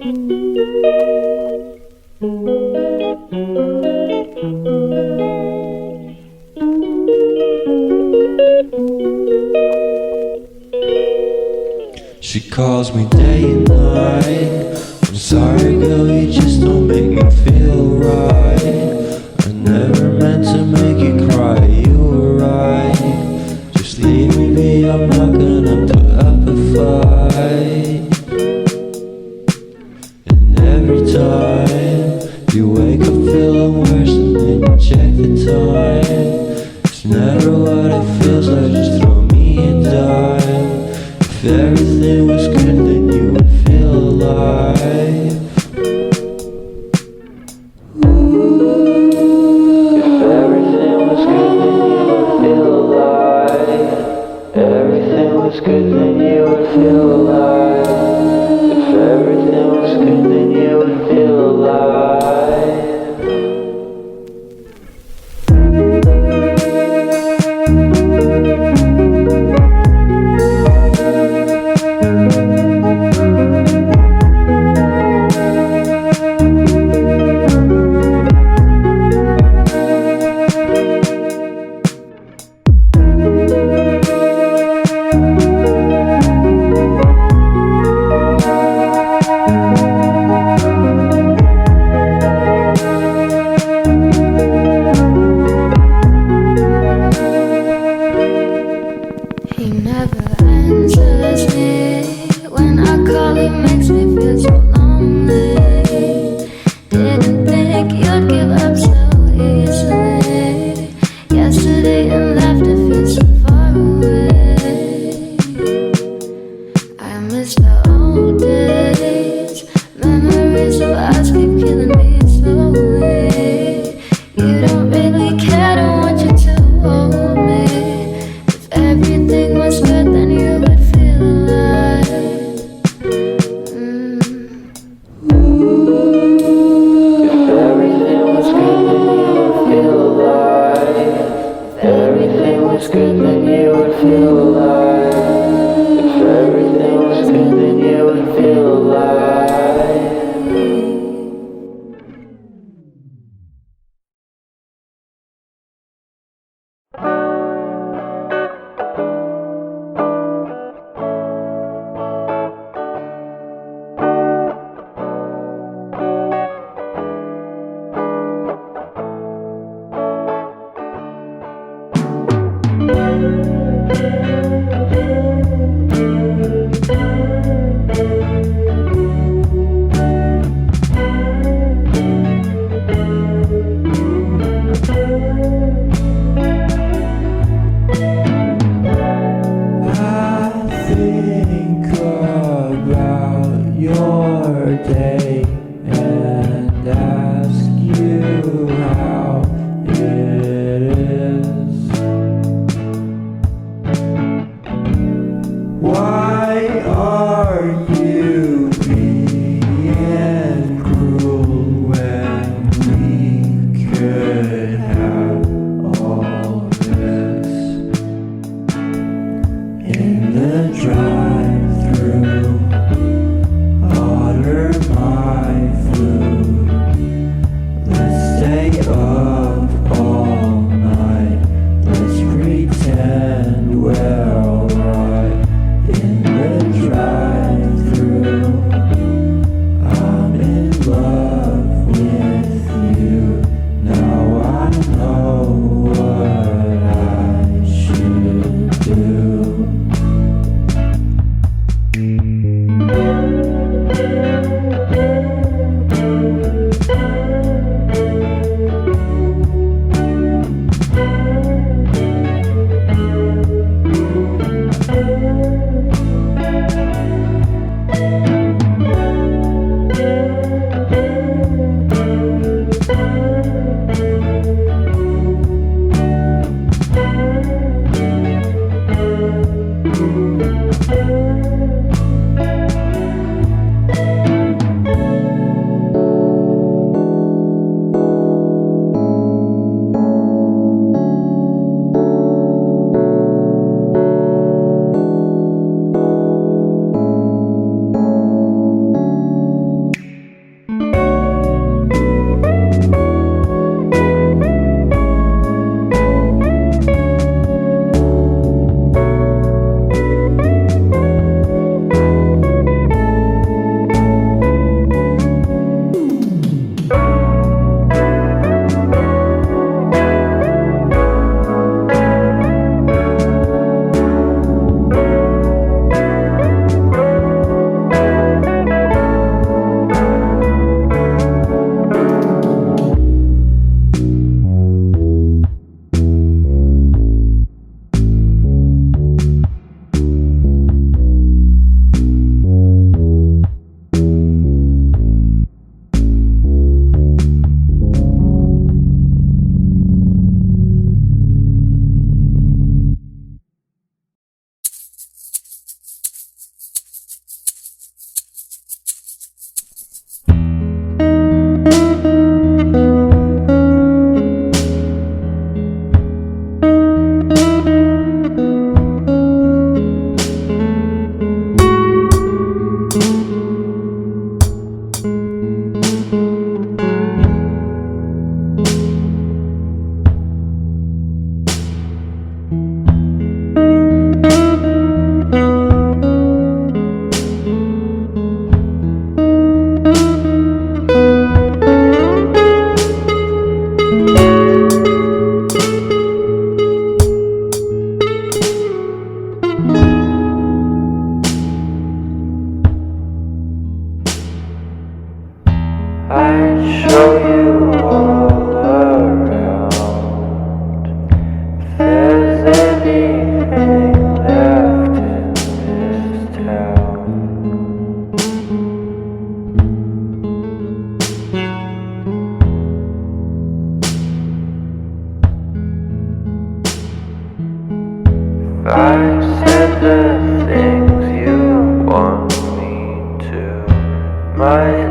She calls me day and night. I'm sorry girl, you just don't make me feel right. I never meant to make you cry, you were right. Just leave me be, I'm not gonna put up a fight. And every time you wake up feeling worse and then you check the time. It's never what it feels like, just throw me a dime. If everything was good then you would feel alive. If everything was good then you would feel alive. Everything was good then you would feel alive. If everything was good then you would feel alive. I'd show you all around. If there's anything left in this town, if I said the things you want me to, my